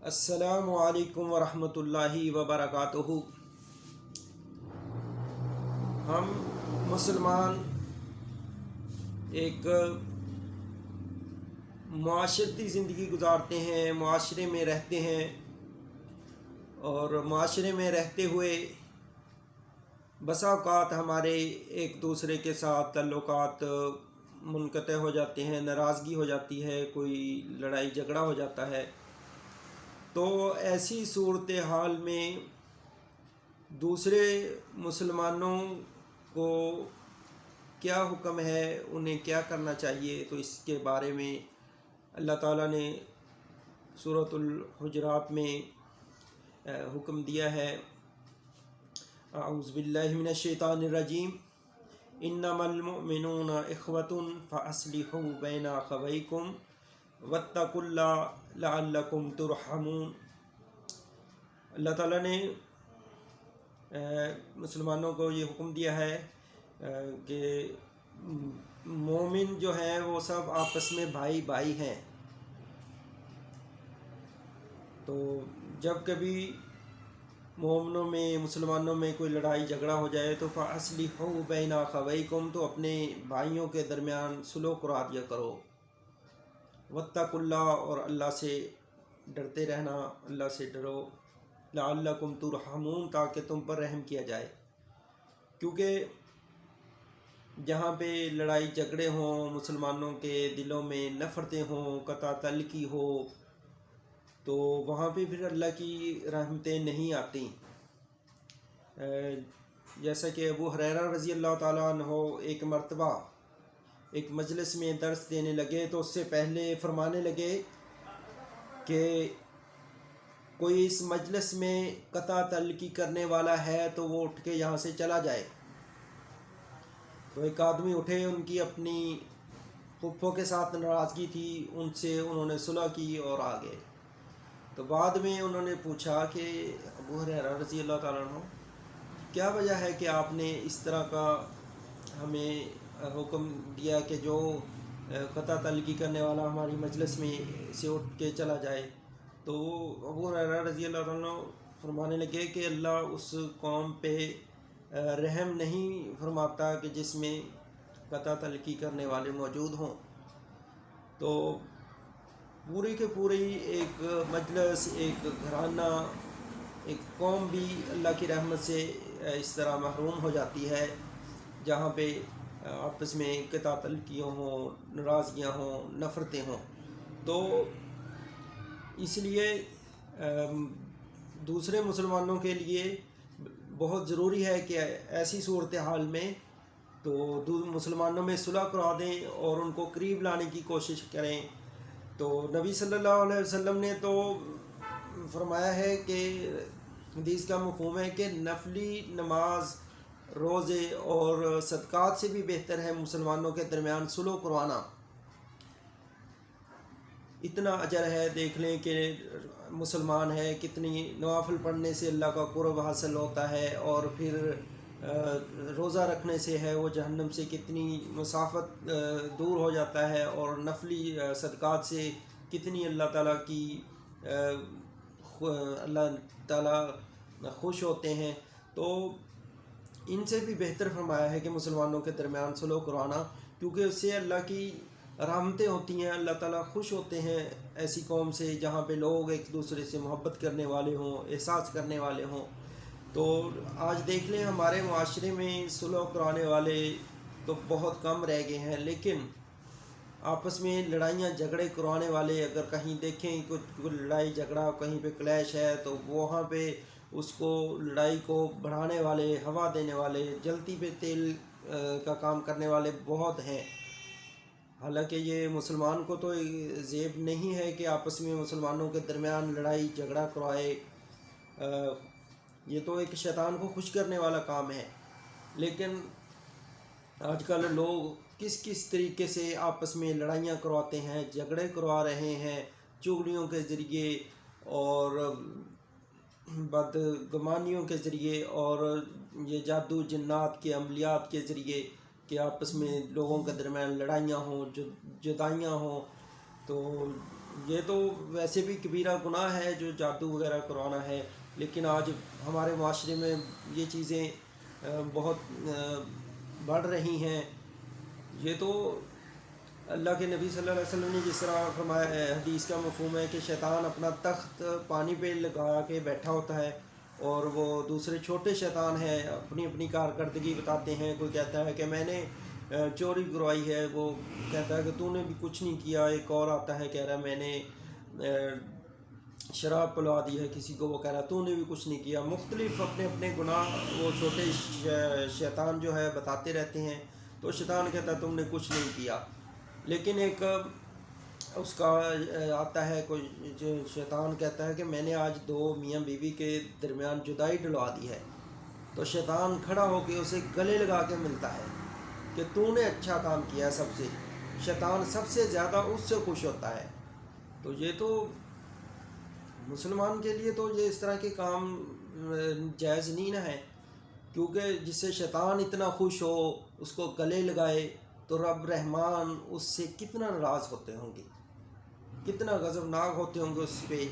السلام علیکم ورحمۃ اللہ وبرکاتہ۔ ہم مسلمان ایک معاشرتی زندگی گزارتے ہیں، معاشرے میں رہتے ہیں، اور معاشرے میں رہتے ہوئے بسا اوقات ہمارے ایک دوسرے کے ساتھ تعلقات منقطع ہو جاتے ہیں، ناراضگی ہو جاتی ہے، کوئی لڑائی جھگڑا ہو جاتا ہے۔ تو ایسی صورتحال میں دوسرے مسلمانوں کو کیا حکم ہے، انہیں کیا کرنا چاہیے، تو اس کے بارے میں اللہ تعالیٰ نے سورۃ الحجرات میں حکم دیا ہے۔ اعوذ باللہ من الشیطان الرجیم، انما المؤمنون اخوۃ فاصلحوا بین اخویکم واتقوا اللہ لعلکم ترحمون۔ اللہ تعالیٰ نے مسلمانوں کو یہ حکم دیا ہے کہ مومن جو ہیں وہ سب آپس میں بھائی بھائی ہیں۔ تو جب کبھی مومنوں میں، مسلمانوں میں کوئی لڑائی جھگڑا ہو جائے تو فَأَصْلِحُوا بَيْنَ أَخَوَيْكُمْ، تو اپنے بھائیوں کے درمیان صلح کرا دیا کرو۔ وَاتَّقُوا اللَّهَ، اور اللہ سے ڈرتے رہنا، اللہ سے ڈرو، لَعَلَّكُمْ تُرْحَمُونَ، تاکہ تم پر رحم کیا جائے۔ کیونکہ جہاں پہ لڑائی جھگڑے ہوں، مسلمانوں کے دلوں میں نفرتیں ہوں، قطع تعلقی ہو، تو وہاں پہ پھر اللہ کی رحمتیں نہیں آتی۔ جیسا کہ ابو ہریرہ رضی اللہ تعالیٰ عنہ ایک مرتبہ ایک مجلس میں درس دینے لگے تو اس سے پہلے فرمانے لگے کہ کوئی اس مجلس میں قطع تعلقی کرنے والا ہے تو وہ اٹھ کے یہاں سے چلا جائے۔ تو ایک آدمی اٹھے، ان کی اپنی پھپھوں کے ساتھ ناراضگی تھی، ان سے انہوں نے صلح کی اور آ گئے۔ تو بعد میں انہوں نے پوچھا کہ ابو ہریرہ رضی اللہ تعالیٰ عنہ، کیا وجہ ہے کہ آپ نے اس طرح کا ہمیں حکم دیا کہ جو قطع تعلقی کرنے والا ہماری مجلس میں سے اٹھ کے چلا جائے؟ تو ابو ہریرہ رضی اللہ عنہ فرمانے لگے کہ اللہ اس قوم پہ رحم نہیں فرماتا کہ جس میں قطع تعلقی کرنے والے موجود ہوں۔ تو پوری کے پوری ایک مجلس، ایک گھرانہ، ایک قوم بھی اللہ کی رحمت سے اس طرح محروم ہو جاتی ہے جہاں پہ آپس میں قطع تعلقیاں ہوں، ناراضگیاں ہوں، نفرتیں ہوں۔ تو اس لیے دوسرے مسلمانوں کے لیے بہت ضروری ہے کہ ایسی صورتحال میں تو مسلمانوں میں صلح کرا دیں اور ان کو قریب لانے کی کوشش کریں۔ تو نبی صلی اللہ علیہ وسلم نے تو فرمایا ہے کہ حدیث کا مفہوم ہے کہ نفلی نماز، روزے اور صدقات سے بھی بہتر ہے مسلمانوں کے درمیان صلح کروانا۔ اتنا اجر ہے، دیکھ لیں کہ مسلمان ہے، کتنی نوافل پڑھنے سے اللہ کا قرب حاصل ہوتا ہے، اور پھر روزہ رکھنے سے ہے وہ جہنم سے کتنی مسافت دور ہو جاتا ہے، اور نفلی صدقات سے کتنی اللہ تعالیٰ کی اللہ تعالیٰ خوش ہوتے ہیں۔ تو ان سے بھی بہتر فرمایا ہے کہ مسلمانوں کے درمیان صلح کروانا، کیونکہ اس سے اللہ کی رحمتیں ہوتی ہیں، اللہ تعالیٰ خوش ہوتے ہیں ایسی قوم سے جہاں پہ لوگ ایک دوسرے سے محبت کرنے والے ہوں، احساس کرنے والے ہوں۔ تو آج دیکھ لیں ہمارے معاشرے میں صلح کرانے والے تو بہت کم رہ گئے ہیں، لیکن آپس میں لڑائیاں جھگڑے کروانے والے اگر کہیں دیکھیں کچھ لڑائی جھگڑا کہیں پہ کلیش ہے تو وہاں پہ اس کو لڑائی کو بڑھانے والے، ہوا دینے والے، جلتی پہ تیل کا کام کرنے والے بہت ہیں۔ حالانکہ یہ مسلمان کو تو زیب نہیں ہے کہ آپس میں مسلمانوں کے درمیان لڑائی جھگڑا کروائے، یہ تو ایک شیطان کو خوش کرنے والا کام ہے۔ لیکن آج کل لوگ کس طریقے سے آپس میں لڑائیاں کرواتے ہیں، جھگڑے کروا رہے ہیں، چغلیوں کے ذریعے اور بدگمانیوں کے ذریعے، اور یہ جادو جنات کے عملیات کے ذریعے کہ آپس میں لوگوں کے درمیان لڑائیاں ہوں، جدائیاں ہوں۔ تو یہ تو ویسے بھی کبیرہ گناہ ہے جو جادو وغیرہ کروانا ہے، لیکن آج ہمارے معاشرے میں یہ چیزیں بہت بڑھ رہی ہیں۔ یہ تو اللہ کے نبی صلی اللہ علیہ وسلم نے جس طرح فرمایا ہے، حدیث کا مفہوم ہے کہ شیطان اپنا تخت پانی پہ لگا کے بیٹھا ہوتا ہے، اور وہ دوسرے چھوٹے شیطان ہیں اپنی اپنی کارکردگی بتاتے ہیں۔ کوئی کہتا ہے کہ میں نے چوری کروائی ہے، وہ کہتا ہے کہ تو نے بھی کچھ نہیں کیا۔ ایک اور آتا ہے کہہ رہا ہے میں نے شراب پلوا دی ہے کسی کو، وہ کہہ رہا ہے تو نے بھی کچھ نہیں کیا۔ مختلف اپنے اپنے گناہ وہ چھوٹے شیطان جو ہے بتاتے رہتے ہیں، تو شیطان کہتا ہے تم نے کچھ نہیں کیا۔ لیکن ایک اس کا آتا ہے کوئی جو شیطان کہتا ہے کہ میں نے آج دو میاں بیوی کے درمیان جدائی ڈلوا دی ہے، تو شیطان کھڑا ہو کے اسے گلے لگا کے ملتا ہے کہ تو نے اچھا کام کیا ہے۔ سب سے شیطان سب سے زیادہ اس سے خوش ہوتا ہے۔ تو یہ تو مسلمان کے لیے تو یہ اس طرح کے کام جائز نہیں نہ ہے، کیونکہ جس سے شیطان اتنا خوش ہو، اس کو گلے لگائے، تو رب رحمان اس سے کتنا ناراض ہوتے ہوں گے، کتنا غضبناک ہوتے ہوں گے اس پہ،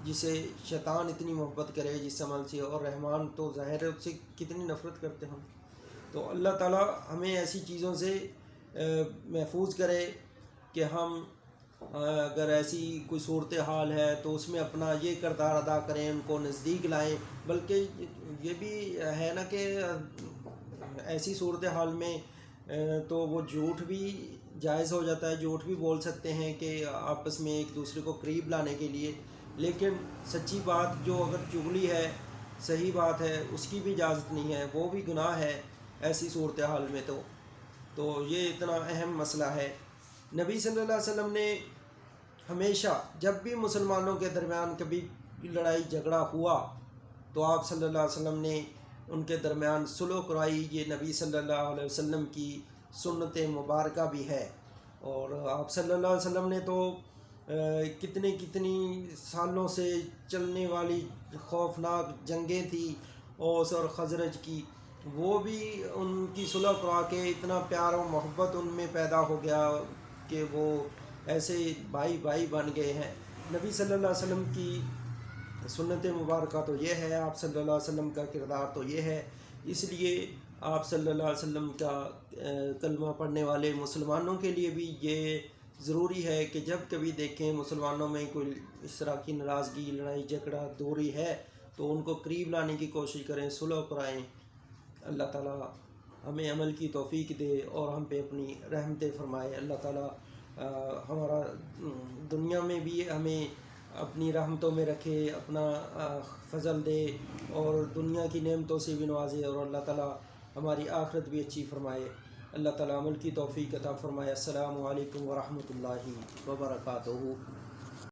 جسے شیطان اتنی محبت کرے جس عمل سے، اور رحمان تو ظاہر ہے اس سے کتنی نفرت کرتے ہوں۔ تو اللہ تعالیٰ ہمیں ایسی چیزوں سے محفوظ کرے کہ ہم اگر ایسی کوئی صورتحال ہے تو اس میں اپنا یہ کردار ادا کریں، ان کو نزدیک لائیں۔ بلکہ یہ بھی ہے نا کہ ایسی صورتحال میں تو وہ جھوٹ بھی جائز ہو جاتا ہے، جھوٹ بھی بول سکتے ہیں کہ آپس میں ایک دوسرے کو قریب لانے کے لیے، لیکن سچی بات جو اگر چغلی ہے، صحیح بات ہے، اس کی بھی اجازت نہیں ہے، وہ بھی گناہ ہے ایسی صورتحال میں۔ تو یہ اتنا اہم مسئلہ ہے۔ نبی صلی اللہ علیہ وسلم نے ہمیشہ جب بھی مسلمانوں کے درمیان کبھی لڑائی جھگڑا ہوا تو آپ صلی اللہ علیہ وسلم نے ان کے درمیان صلح کرائی۔ یہ نبی صلی اللہ علیہ وسلم کی سنت مبارکہ بھی ہے، اور آپ صلی اللہ علیہ وسلم نے تو کتنی سالوں سے چلنے والی خوفناک جنگیں تھیں اوس اور خزرج کی، وہ بھی ان کی صلح کرا کے اتنا پیار و محبت ان میں پیدا ہو گیا کہ وہ ایسے بھائی بن گئے ہیں۔ نبی صلی اللہ علیہ وسلم کی سنت مبارکہ تو یہ ہے، آپ صلی اللہ علیہ وسلم کا کردار تو یہ ہے۔ اس لیے آپ صلی اللہ علیہ وسلم کا کلمہ پڑھنے والے مسلمانوں کے لیے بھی یہ ضروری ہے کہ جب کبھی دیکھیں مسلمانوں میں کوئی اس طرح کی ناراضگی، لڑائی جھگڑا دوری ہے، تو ان کو قریب لانے کی کوشش کریں، صلح کرائیں۔ اللہ تعالیٰ ہمیں عمل کی توفیق دے اور ہم پہ اپنی رحمتیں فرمائے۔ اللہ تعالیٰ ہمارا دنیا میں بھی ہمیں اپنی رحمتوں میں رکھے، اپنا فضل دے، اور دنیا کی نعمتوں سے بھی نوازے، اور اللہ تعالیٰ ہماری آخرت بھی اچھی فرمائے۔ اللہ تعالیٰ عمل کی توفیق عطا فرمائے۔ السلام علیکم ورحمۃ اللہ وبرکاتہ۔